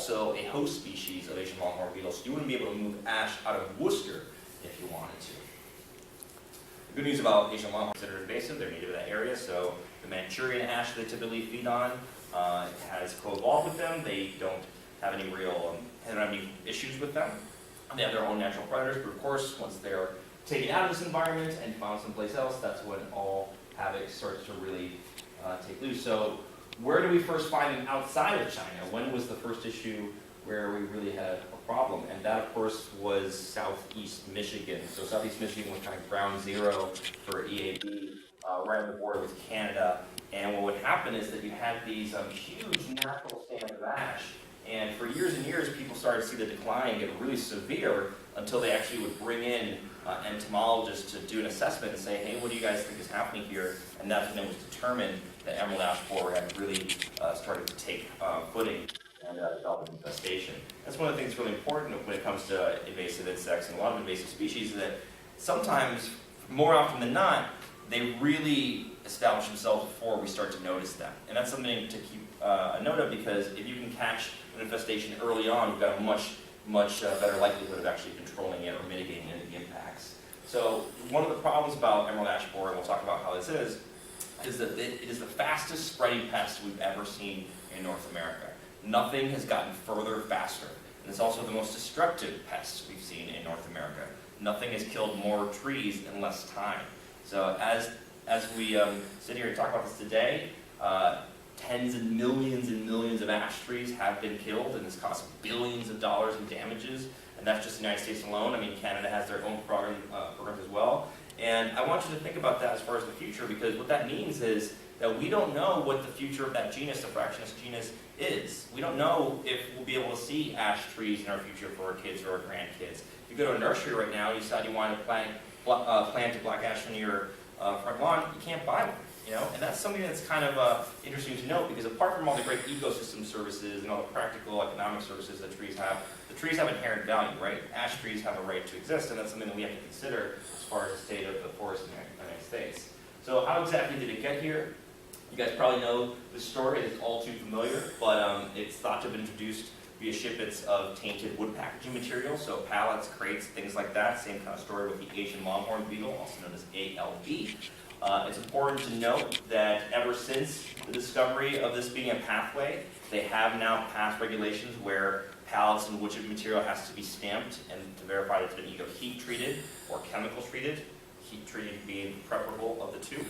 also a host species of Asian longhorn beetle, so you wouldn't be able to move ash out of Worcester if you wanted to. The good news about Asian longhorn is that they're invasive, they're native to that area, so the Manchurian ash they typically feed on has co-evolved with them. They don't have any issues with them. They have their own natural predators, but of course, once they're taken out of this environment and found someplace else, that's when all havoc starts to really take loose. So where do we first find them outside of China? When was the first issue where we really had a problem? And that, of course, was southeast Michigan. So southeast Michigan was kind of ground zero for EAB, right on the border with Canada. And what would happen is that you had these huge natural stands of ash. And for years and years, people started to see the decline get really severe until they actually would bring in entomologists to do an assessment and say, hey, what do you guys think is happening here? And that's when it was determined that emerald ash borer had really started to take footing and develop an infestation. That's one of the things that's really important when it comes to invasive insects and a lot of invasive species, is that sometimes, more often than not, they really establish themselves before we start to notice them. And that's something to keep a note of, because if you can catch an infestation early on, you've got a much better likelihood of actually controlling it or mitigating any impacts. So one of the problems about emerald ash borer, and we'll talk about how this is that it is the fastest spreading pest we've ever seen in North America. Nothing has gotten further faster. And it's also the most destructive pest we've seen in North America. Nothing has killed more trees in less time. So as we sit here and talk about this today, tens and millions of ash trees have been killed, and this costs billions of dollars in damages, and that's just the United States alone. I mean, Canada has their own programs as well. And I want you to think about that as far as the future, because what that means is that we don't know what the future of that genus, the Fraxinus genus, is. We don't know if we'll be able to see ash trees in our future for our kids or our grandkids. If you go to a nursery right now and you decide you want to plant a black ash on your front lawn, you can't buy one. And that's something that's kind of interesting to note, because apart from all the great ecosystem services and all the practical economic services that trees have, the trees have inherent value, right? Ash trees have a right to exist, and that's something that we have to consider as far as the state of the forest in the United States. So how exactly did it get here? You guys probably know the story. It's all too familiar, but it's thought to have been introduced via shipments of tainted wood packaging material, so pallets, crates, things like that. Same kind of story with the Asian longhorn beetle, also known as ALB. It's important to note that ever since the discovery of this being a pathway, they have now passed regulations where pallets and wood chip material has to be stamped and to verify that it's been either heat treated or chemical treated, heat treated being preferable of the two.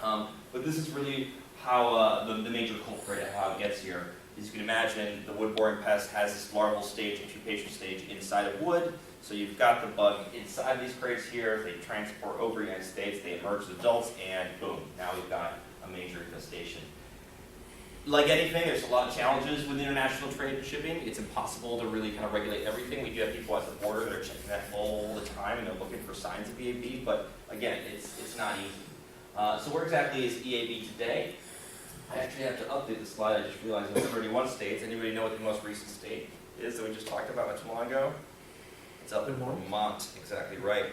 But this is really how the major culprit of how it gets here. As you can imagine, the wood boring pest has this larval stage, incubation stage inside of wood. So you've got the bug inside these crates here, they transport over the United States, they emerge as adults, and boom, now we've got a major infestation. Like anything, there's a lot of challenges with international trade and shipping. It's impossible to really kind of regulate everything. We do have people at the border that are checking that all the time, and they're looking for signs of EAB, but again, it's not easy. So where exactly is EAB today? I actually have to update the slide. I just realized there's 31 states. Anybody know what the most recent state is that we just talked about not too long ago? It's up in Vermont, exactly right.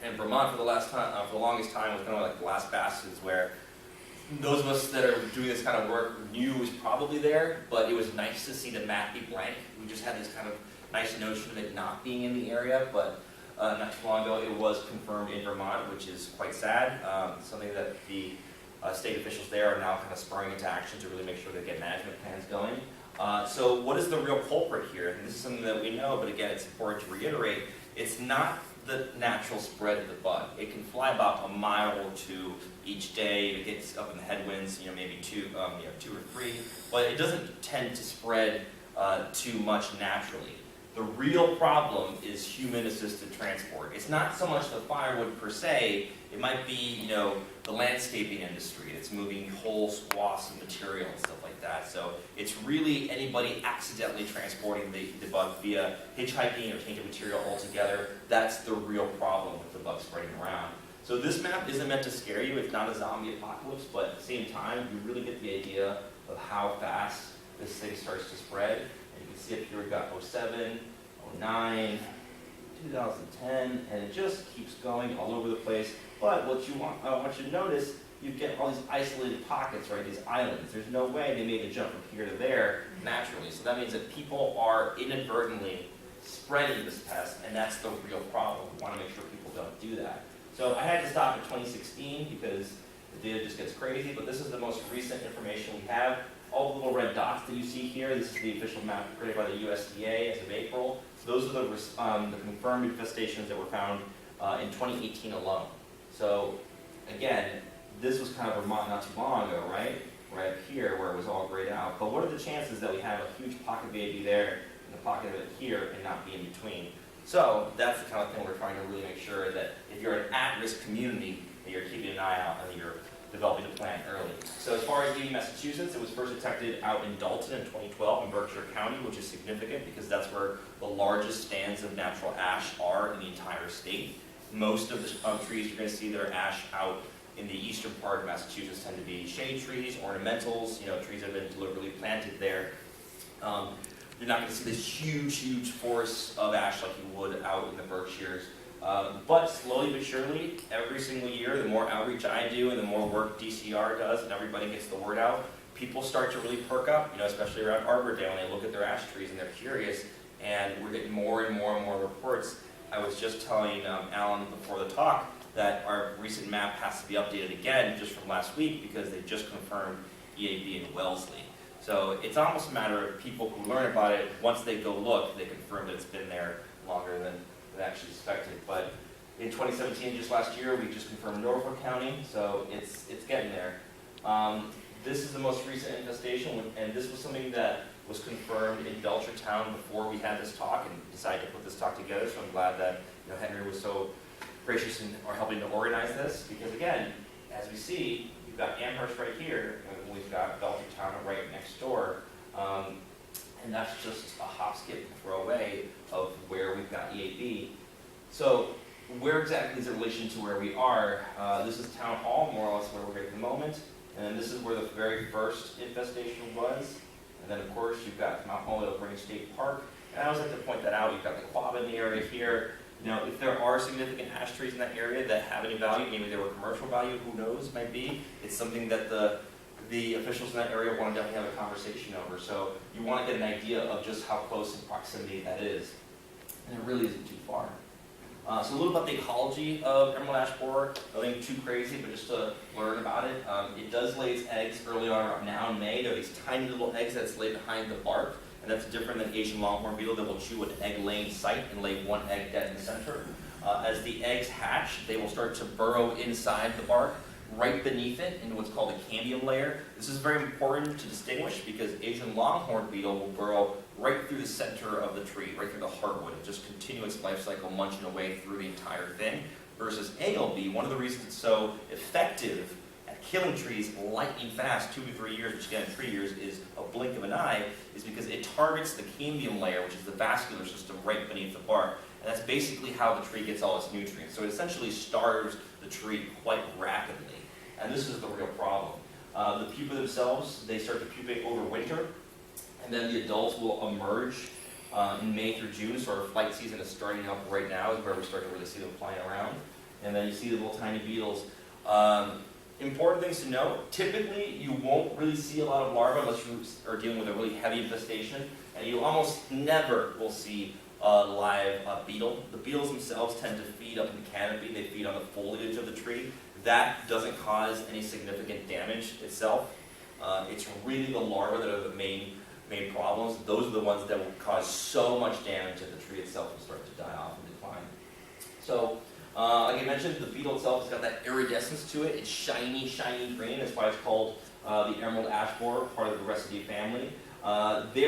And Vermont, for the longest time, was kind of like the last bastions where those of us that are doing this kind of work knew it was probably there, but it was nice to see the map be blank. We just had this kind of nice notion of it not being in the area, but not too long ago it was confirmed in Vermont, which is quite sad. Something that the state officials there are now kind of spurring into action to really make sure they get management plans going. So what is the real culprit here? And this is something that we know, but again, it's important to reiterate. It's not the natural spread of the bug. It can fly about a mile or two each day. It gets up in the headwinds, maybe two or three, but it doesn't tend to spread too much naturally. The real problem is human-assisted transport. It's not so much the firewood per se. It might be, the landscaping industry that's moving whole swaths of material and stuff like that. So it's really anybody accidentally transporting the bug via hitchhiking or tainted material altogether. That's the real problem with the bug spreading around. So this map isn't meant to scare you. It's not a zombie apocalypse, but at the same time, you really get the idea of how fast this thing starts to spread. And you can see up here we've got 07, 09, 2010, and it just keeps going all over the place. But what I want you to notice you get all these isolated pockets, right, these islands. There's no way they made the jump from here to there naturally. So that means that people are inadvertently spreading this pest, and that's the real problem. We want to make sure people don't do that. So I had to stop at 2016 because the data just gets crazy, but this is the most recent information we have. All the little red dots that you see here, this is the official map created by the USDA as of April. So those are the confirmed infestations that were found in 2018 alone. So again, this was kind of Vermont not too long ago, right? Right up here where it was all grayed out. But what are the chances that we have a huge pocket of AAB there and a pocket of it here and not be in between? So that's the kind of thing we're trying to really make sure that if you're an at-risk community, that you're keeping an eye out and that you're developing the plan early. So as far as EAB Massachusetts, it was first detected out in Dalton in 2012 in Berkshire County, which is significant because that's where the largest stands of natural ash are in the entire state. Most of the trees you're going to see that are ash out in the eastern part of Massachusetts tend to be shade trees, ornamentals, trees that have been deliberately planted there. You're not going to see this huge forest of ash like you would out in the Berkshires. But slowly but surely, every single year, the more outreach I do and the more work DCR does and everybody gets the word out, people start to really perk up, especially around Arbor Day when they look at their ash trees and they're curious, and we're getting more and more reports. I was just telling Alan before the talk that our recent map has to be updated again just from last week because they just confirmed EAB in Wellesley. So it's almost a matter of people who learn about it, once they go look, they confirm that it's been there longer than actually suspected. But in 2017, just last year, we just confirmed Norfolk County, so it's getting there. This is the most recent infestation, and this was something that was confirmed in Belchertown before we had this talk and decided to put this talk together. So I'm glad that Henry was so gracious in helping to organize this, because again, as we see, you've got Amherst right here, and we've got Belchertown right next door. And that's just a hop, skip, and throw away of where we've got EAB. So where exactly is it in relation to where we are? This is Town Hall, more or less where we're at the moment. And then this is where the very first infestation was. And then of course you've got Mount Holly Oak Range State Park. And I always like to point that out. You've got the quab in the area here. If there are significant ash trees in that area that have any value, maybe they were commercial value, who knows, might be. It's something that the officials in that area want to definitely have a conversation over. So you want to get an idea of just how close in proximity that is. And it really isn't too far. So a little about the ecology of emerald ash borer. Nothing too crazy, but just to learn about it. It does lay its eggs early on around now in May. There are these tiny little eggs that's laid behind the bark. And that's different than Asian longhorn beetle that will chew an egg-laying site and lay one egg dead in the center. As the eggs hatch, they will start to burrow inside the bark, right beneath it, into what's called a cambium layer. This is very important to distinguish because Asian longhorn beetle will burrow right through the center of the tree, right through the heartwood, and just continue its life cycle munching away through the entire thing. Versus ALB, one of the reasons it's so effective at killing trees lightning fast, 2 to 3 years, which again, 3 years is a blink of an eye, is because it targets the cambium layer, which is the vascular system right beneath the bark. And that's basically how the tree gets all its nutrients. So it essentially starves the tree quite rapidly. And this is the real problem. The pupae themselves, they start to pupate over winter, and then the adults will emerge in May through June. So our flight season is starting up right now, is where we start to really see them flying around. And then you see the little tiny beetles. Important things to note, typically you won't really see a lot of larvae unless you are dealing with a really heavy infestation, and you almost never will see a live beetle. The beetles themselves tend to feed up in the canopy, they feed on the foliage of the tree. That doesn't cause any significant damage itself. It's really the larvae that are the main problems. Those are the ones that will cause so much damage that the tree itself will start to die off and decline. So, like I mentioned, the beetle itself has got that iridescence to it. It's shiny green. That's why it's called the emerald ash borer, part of the Residae family. We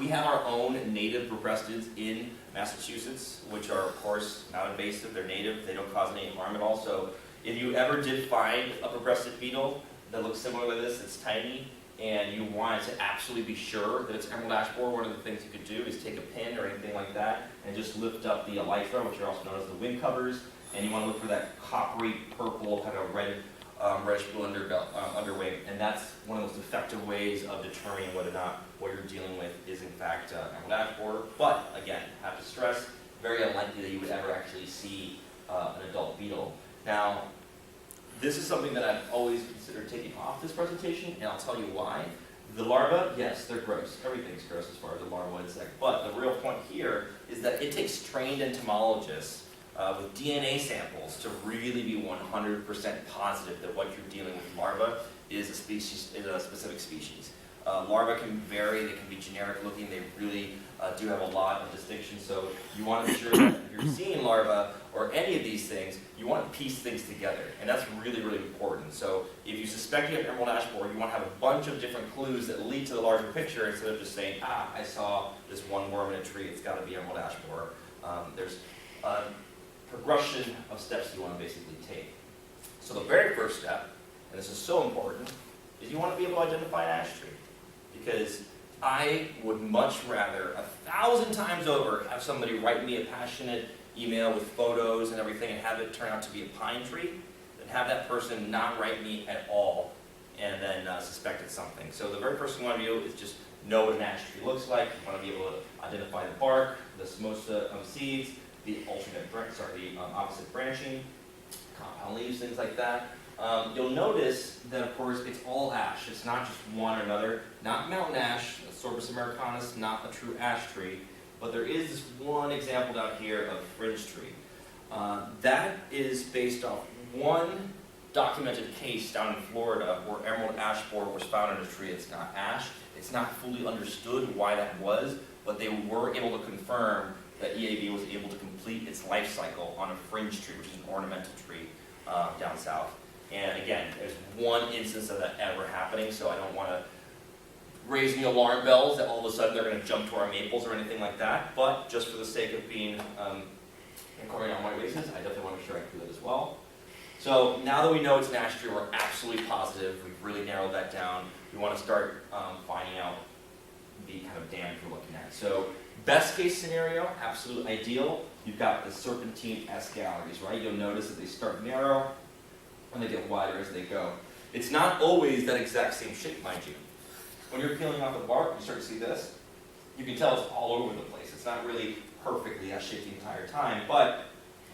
have our own native rebrestids in Massachusetts, which are, of course, not invasive. They're native. They don't cause any harm at all. So if you ever did find a rebrested beetle that looks similar to this, it's tiny, and you wanted to absolutely be sure that it's emerald ash borer, one of the things you could do is take a pin or anything like that and just lift up the elytra, which are also known as the wing covers, and you want to look for that coppery purple kind of red, reddish-blue underwing, and that's one of the most effective ways of determining whether or not what you're dealing with is in fact emerald ash borer. But again, have to stress, very unlikely that you would ever actually see an adult beetle. Now, this is something that I've always considered taking off this presentation, and I'll tell you why. The larvae, yes, they're gross. Everything's gross as far as a larval insect. But the real point here is that it takes trained entomologists with DNA samples to really be 100% positive that what you're dealing with larvae is a specific species. Larvae can vary, they can be generic looking, they really do have a lot of distinctions, so you want to be sure that if you're seeing larvae or any of these things, you want to piece things together, and that's really, really important. So if you suspect you have emerald ash borer, you want to have a bunch of different clues that lead to the larger picture instead of just saying, I saw this one worm in a tree, it's got to be emerald ash borer. There's a progression of steps you want to basically take. So the very first step, and this is so important, is you want to be able to identify an ash tree. Because I would much rather, 1,000 times over, have somebody write me a passionate email with photos and everything and have it turn out to be a pine tree than have that person not write me at all and then suspect it's something. So the very first thing you want to do is just know what an ash tree looks like. You want to be able to identify the bark, the simosa seeds, the opposite branching, compound leaves, things like that. You'll notice that, of course, it's all ash. It's not just one or another. Not mountain ash, Sorbus americanus, not a true ash tree. But there is this one example down here of fringe tree. That is based off one documented case down in Florida where emerald ash borer was found in a tree. It's not ash. It's not fully understood why that was, but they were able to confirm that EAB was able to complete its life cycle on a fringe tree, which is an ornamental tree down south. And again, there's one instance of that ever happening, so I don't want to raise any alarm bells that all of a sudden they're going to jump to our maples or anything like that. But just for the sake of being incorporated on white races, I definitely want to make sure I do that as well. So now that we know it's an ash tree, we're absolutely positive. We've really narrowed that down. We want to start finding out the kind of damage we're looking at. So best case scenario, absolute ideal, you've got the serpentine S galleries, right? You'll notice that they start narrow and they get wider as they go. It's not always that exact same shape, mind you. When you're peeling off the bark, you start to see this. You can tell it's all over the place. It's not really perfectly S-shaped the entire time, but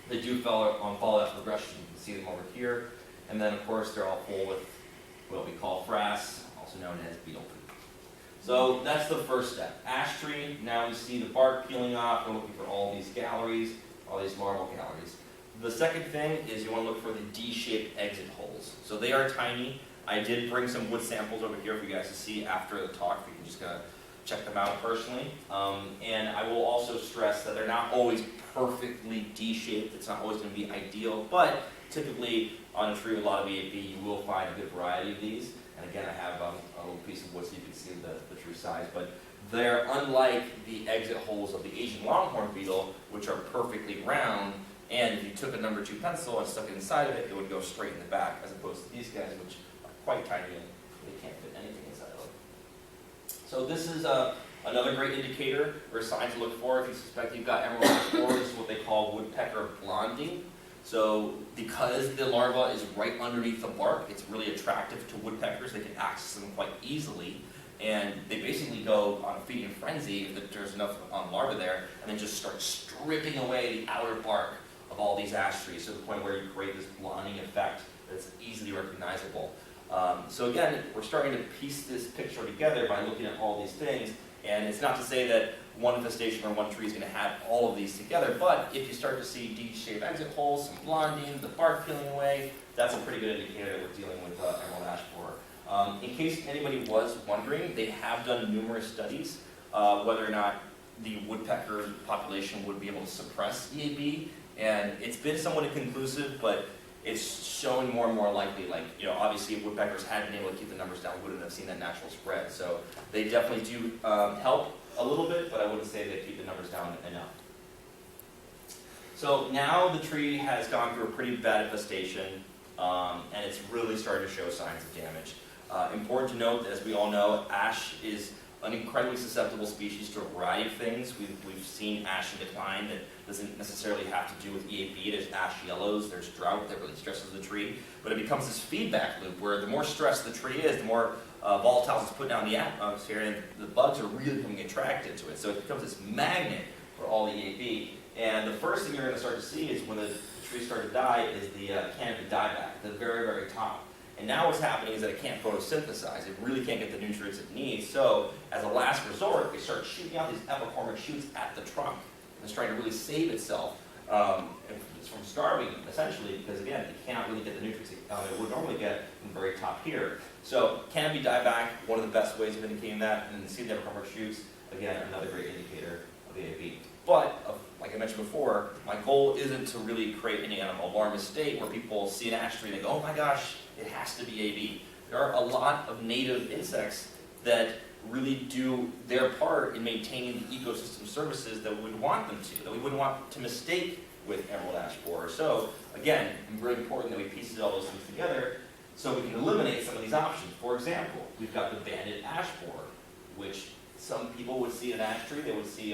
they do follow that progression. You can see them over here. And then, of course, they're all full with what we call frass, also known as beetle poop. So that's the first step. Ash tree, now we see the bark peeling off. We're looking for all these galleries, all these larval galleries. The second thing is you want to look for the D-shaped exit holes. So they are tiny. I did bring some wood samples over here for you guys to see after the talk. You can just check them out personally. And I will also stress that they're not always perfectly D-shaped. It's not always going to be ideal, but typically on a tree with a lot of EAP, you will find a good variety of these. And again, I have a little piece of wood so you can see the true size. But they're unlike the exit holes of the Asian longhorn beetle, which are perfectly round. And if you took a number 2 pencil and stuck it inside of it, it would go straight in the back, as opposed to these guys, which are quite tiny and they can't fit anything inside of them. So this is another great indicator or sign to look for if you suspect you've got emerald ash borer. This is what they call woodpecker blonding. So because the larva is right underneath the bark, it's really attractive to woodpeckers. They can access them quite easily. And they basically go on a feeding frenzy if there's enough larvae there, and then just start stripping away the outer bark of all these ash trees to the point where you create this blonding effect that's easily recognizable. So again, we're starting to piece this picture together by looking at all these things, and it's not to say that one infestation or one tree is going to have all of these together, but if you start to see D-shaped exit holes, some blonding, the bark peeling away, that's a pretty good indicator that we're dealing with emerald ash borer. In case anybody was wondering, they have done numerous studies whether or not the woodpecker population would be able to suppress EAB. And it's been somewhat inconclusive, but it's showing more and more likely. Like, obviously if woodpeckers had been able to keep the numbers down, we wouldn't have seen that natural spread. So they definitely do help a little bit, but I wouldn't say they keep the numbers down enough. So now the tree has gone through a pretty bad infestation, and it's really starting to show signs of damage. Important to note that, as we all know, ash is an incredibly susceptible species to a variety of things. We've seen ash in decline that doesn't necessarily have to do with EAB. There's ash yellows, there's drought that really stresses the tree. But it becomes this feedback loop where the more stressed the tree is, the more volatiles it's put down the atmosphere, and the bugs are really becoming attracted to it. So it becomes this magnet for all the EAB. And the first thing you're going to start to see is when the trees start to die is the canopy dieback, the very, very top. And now what's happening is that it can't photosynthesize. It really can't get the nutrients it needs. So as a last resort, it starts shooting out these epicormic shoots at the trunk. And it's trying to really save itself from starving, essentially, because again, it cannot really get the nutrients it would normally get from the very top here. So canopy dieback, one of the best ways of indicating that, and then see the epicormic shoots, again, another great indicator of EAB. But, like I mentioned before, my goal isn't to really create any kind of alarmist state where people see an ash tree and they go, oh my gosh, it has to be EAB. There are a lot of native insects that really do their part in maintaining the ecosystem services that we would want them to, that we wouldn't want to mistake with emerald ash borer. So, again, it's really important that we piece all those things together so we can eliminate some of these options. For example, we've got the banded ash borer, which some people would see an ash tree, they would see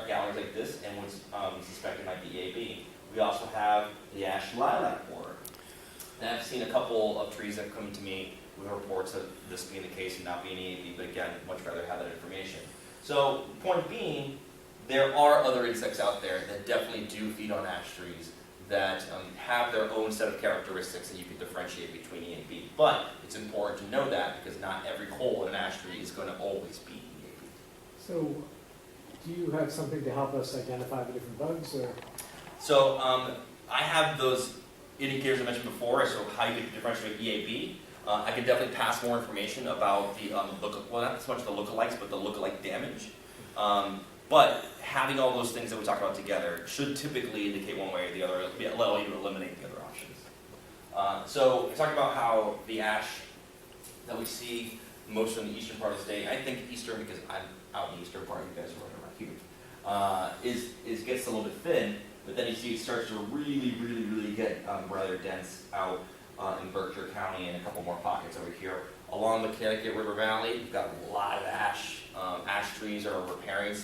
galleries like this and would suspect it might be EAB. We also have the ash lilac borer. And I've seen a couple of trees that come to me with reports of this being the case and not being EAB, but again, much rather have that information. So, the point being, there are other insects out there that definitely do feed on ash trees that have their own set of characteristics that you can differentiate between EAB. But it's important to know that because not every hole in an ash tree is going to always be EAB. So, do you have something to help us identify the different bugs? Or? So, I have those indicators I mentioned before, so how you can differentiate EAB. I can definitely pass more information about the, well, not so much the lookalikes, but the lookalike damage. But having all those things that we talked about together should typically indicate one way or the other, allow you to eliminate the other options. So we talked about how the ash that we see most in the eastern part of the state, I think eastern because I'm out in the eastern part, you guys are right around here, gets a little bit thin, but then you see it starts to really get rather dense out in Berkshire County and a couple more pockets over here. Along the Connecticut River Valley, you've got a lot of ash. Ash trees are a riparian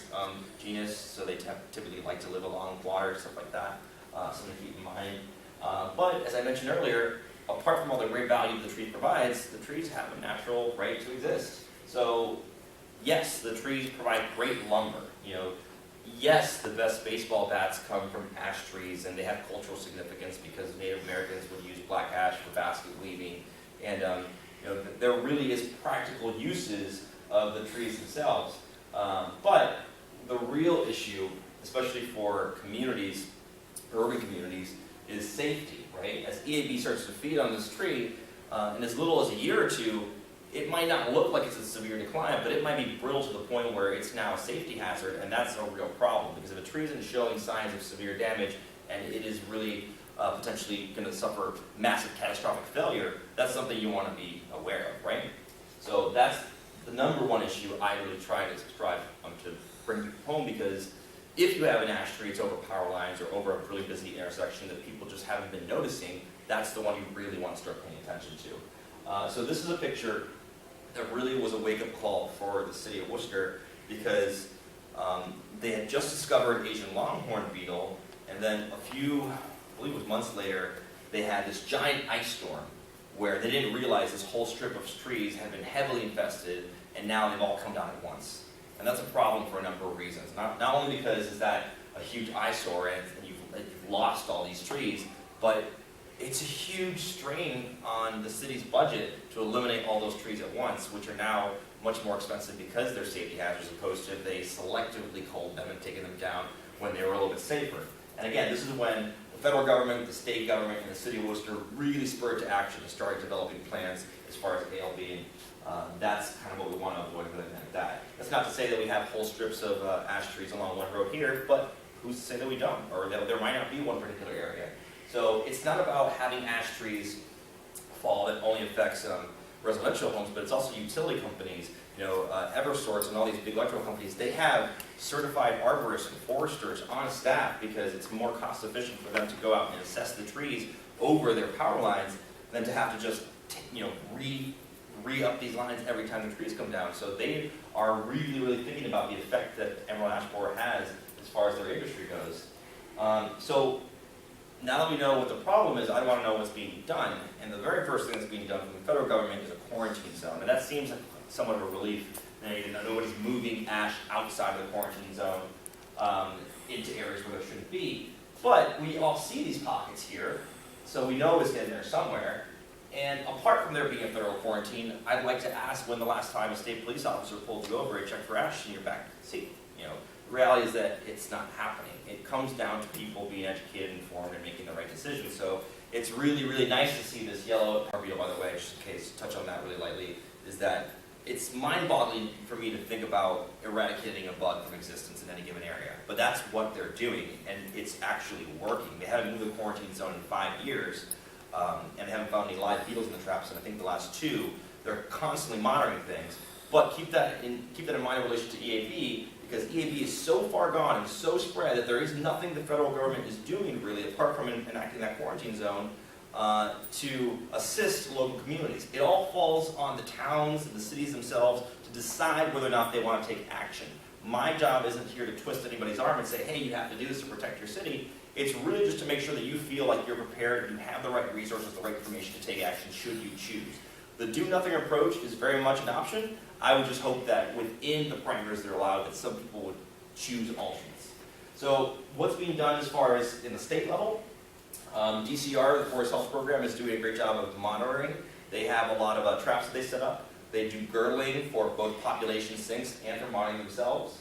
genus, so they typically like to live along water, stuff like that. Something to keep in mind. But as I mentioned earlier, apart from all the great value the tree provides, the trees have a natural right to exist. So, yes, the trees provide great lumber. You know, yes, the best baseball bats come from ash trees, and they have cultural significance because Native Americans would use black ash for basket weaving, and you know, there really is practical uses of the trees themselves. But the real issue, especially for communities, urban communities, is safety, right? As EAB starts to feed on this tree, in as little as a year or two, it might not look like it's a severe decline, but it might be brittle to the point where it's now a safety hazard, and that's a real problem, because if a tree isn't showing signs of severe damage, and it is really potentially going to suffer massive catastrophic failure, that's something you want to be aware of, right? So that's the number one issue I really try to strive to bring home, because if you have an ash tree, it's over power lines or over a really busy intersection that people just haven't been noticing, that's the one you really want to start paying attention to. So this is a picture that really was a wake-up call for the city of Worcester, because they had just discovered Asian longhorn beetle, and then a few, I believe it was months later, they had this giant ice storm where they didn't realize this whole strip of trees had been heavily infested, and now they've all come down at once. And that's a problem for a number of reasons. Not only because it's that a huge eyesore and you've lost all these trees, but it's a huge strain on the city's budget to eliminate all those trees at once, which are now much more expensive because they're safety hazards, as opposed to if they selectively culled them and taken them down when they were a little bit safer. And again, this is when the federal government, the state government, and the city of Worcester really spurred to action and started developing plans as far as ALB, and that's kind of what we want to avoid with that. That's not to say that we have whole strips of ash trees along one road here, but who's to say that we don't, or that there might not be one particular area. So it's not about having ash trees fall that only affects residential homes, but it's also utility companies, you know, Eversource and all these big electrical companies. They have certified arborists and foresters on staff because it's more cost efficient for them to go out and assess the trees over their power lines than to have to just, you know, re-up these lines every time the trees come down. So they are really thinking about the effect that emerald ash borer has as far as their industry goes. So now that we know what the problem is, I want to know what's being done. And the very first thing that's being done from the federal government is a quarantine zone. And that seems like somewhat of a relief. You know, nobody's moving ash outside of the quarantine zone. into areas where there shouldn't be. But we all see these pockets here, so we know it's getting there somewhere. And apart from there being a federal quarantine, I'd like to ask when the last time a state police officer pulled you over and checked for ash in your back seat. You know, the reality is that it's not happening. It comes down to people being educated, informed, and making the right decisions. So it's really, really nice to see this yellow beetle, by the way, just in case, touch on that really lightly, is that it's mind-boggling for me to think about eradicating a bug from existence in any given area. But that's what they're doing, and it's actually working. They haven't moved the quarantine zone in 5 years, and they haven't found any live beetles in the traps, and I think the last 2, they're constantly monitoring things. But keep that in mind in relation to EAB, because EAB is so far gone and so spread that there is nothing the federal government is doing really, apart from enacting that quarantine zone, to assist local communities. It all falls on the towns and the cities themselves to decide whether or not they want to take action. My job isn't here to twist anybody's arm and say, hey, you have to do this to protect your city. It's really just to make sure that you feel like you're prepared, you have the right resources, the right information to take action should you choose. The do-nothing approach is very much an option. I would just hope that within the parameters that are allowed, that some people would choose alternates. So what's being done as far as in the state level? DCR, the Forest Health Program, is doing a great job of monitoring. They have a lot of traps that they set up. They do girdling for both population sinks and for monitoring themselves.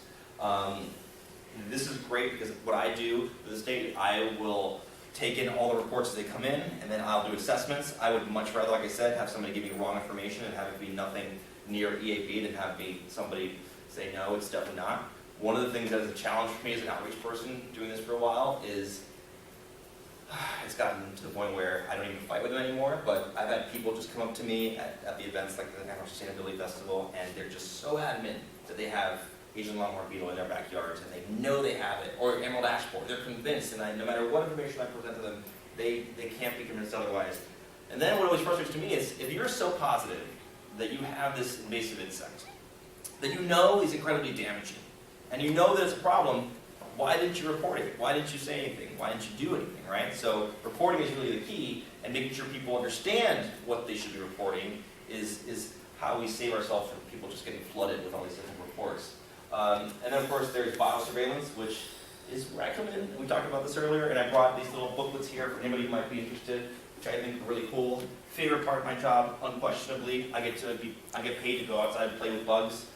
This is great because what I do for the state, I will take in all the reports as they come in, and then I'll do assessments. I would much rather, like I said, have somebody give me wrong information and have it be nothing near EAB than have somebody say, no, it's definitely not. One of the things that is a challenge for me as an outreach person doing this for a while is it's gotten to the point where I don't even fight with them anymore, but I've had people just come up to me at the events like the Amherst Sustainability Festival, and they're just so adamant that they have Asian longhorn beetle in their backyards, and they know they have it, or emerald ash borer. They're convinced, and no matter what information I present to them, they can't be convinced otherwise. And then what always frustrates to me is, if you're so positive that you have this invasive insect, that you know is incredibly damaging, and you know that it's a problem, why didn't you report it? Why didn't you say anything? Why didn't you do anything, right? So reporting is really the key, and making sure people understand what they should be reporting is how we save ourselves from people just getting flooded with all these different reports. And then of course there's biosurveillance, which is where I come in. We talked about this earlier, and I brought these little booklets here for anybody who might be interested, which I think are really cool. Favorite part of my job, unquestionably, I get paid to go outside and play with bugs.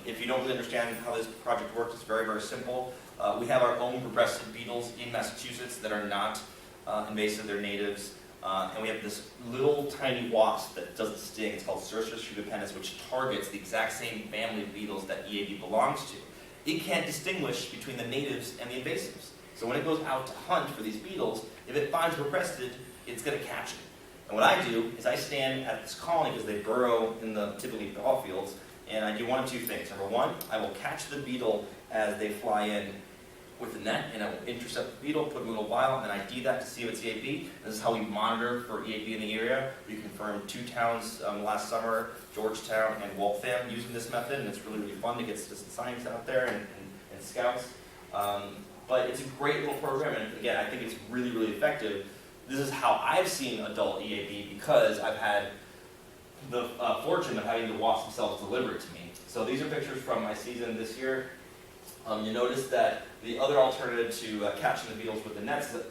If you don't really understand how this project works, it's very, very simple. We have our own progressive beetles in Massachusetts that are not invasive, they're natives. And we have this little tiny wasp that doesn't sting. It's called Cercis shrubipennus, which targets the exact same family of beetles that EAB belongs to. It can't distinguish between the natives and the invasives. So when it goes out to hunt for these beetles, if it finds requested, it's going to catch it. And what I do is I stand at this colony, because they burrow in the typically ball fields, and I do one of two things. Number one, I will catch the beetle as they fly in with the net, and I will intercept the beetle, put it in a little vial, and then ID that to see if it's EAB. This is how we monitor for EAB in the area. We confirmed 2 towns last summer, Georgetown and Waltham, using this method, and it's really, really fun to get citizen science out there and scouts. But it's a great little program, and again, I think it's really, really effective. This is how I've seen adult EAB, because I've had the fortune of having the wasps themselves delivered to me. So these are pictures from my season this year. You notice that the other alternative to catching the beetles with the nets, the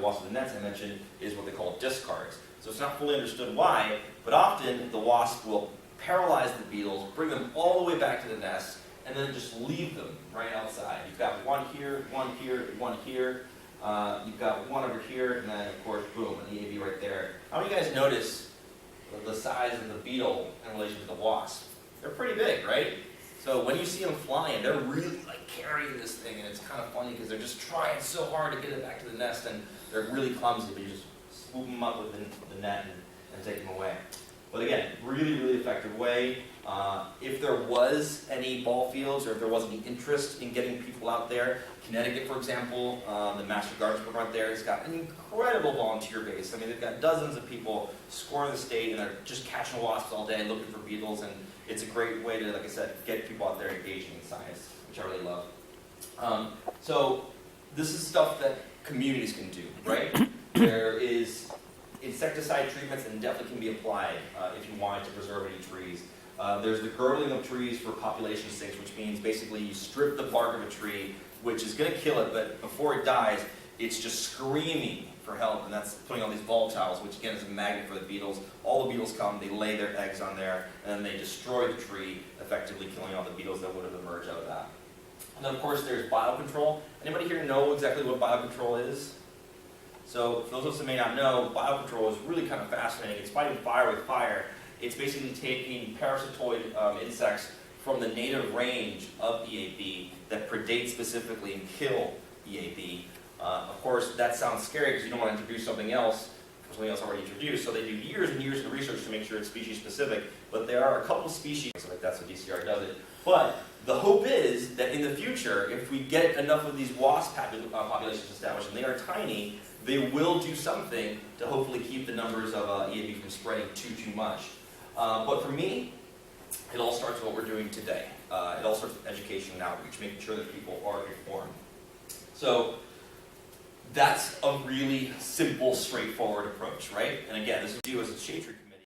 wasps with the nets I mentioned, is what they call discards. So it's not fully understood why, but often the wasp will paralyze the beetles, bring them all the way back to the nest, and then just leave them right outside. You've got one here, one here, one here. You've got one over here, and then of course, boom, an EAB right there. How many of you guys notice the size of the beetle in relation to the wasp? They're pretty big, right? So when you see them flying, they're really like carrying this thing, and it's kind of funny because they're just trying so hard to get it back to the nest, and they're really clumsy, but you just swoop them up with the net and take them away. But again, really, really effective way. If there was any ball fields, or if there was any interest in getting people out there, Connecticut, for example, the Master Gardeners program out there has got an incredible volunteer base. I mean, they've got dozens of people scoring the state, and they're just catching wasps all day, looking for beetles, and it's a great way to, like I said, get people out there engaging in science, which I really love. So this is stuff that communities can do, right? There is insecticide treatments, and definitely can be applied if you wanted to preserve any trees. There's the girdling of trees for population sinks, which means basically you strip the bark of a tree, which is going to kill it, but before it dies, it's just screaming for help, and that's putting on these volatiles, which again is a magnet for the beetles. All the beetles come, they lay their eggs on there, and then they destroy the tree, effectively killing all the beetles that would have emerged out of that. And then of course there's biocontrol. Anybody here know exactly what biocontrol is? So for those of us that may not know, biocontrol is really kind of fascinating. It's fighting fire with fire. It's basically taking parasitoid insects from the native range of EAB that predate specifically and kill EAB. Of course, that sounds scary because you don't want to introduce something else already introduced, so they do years and years of research to make sure it's species specific, but there are a couple species, like that's what DCR does it. But the hope is that in the future, if we get enough of these wasp populations established, and they are tiny, they will do something to hopefully keep the numbers of EAB from spreading too much. But for me, it all starts with what we're doing today. It all starts with education and outreach, making sure that people are informed. So that's a really simple, straightforward approach, right? And again, this is you as a shade tree community.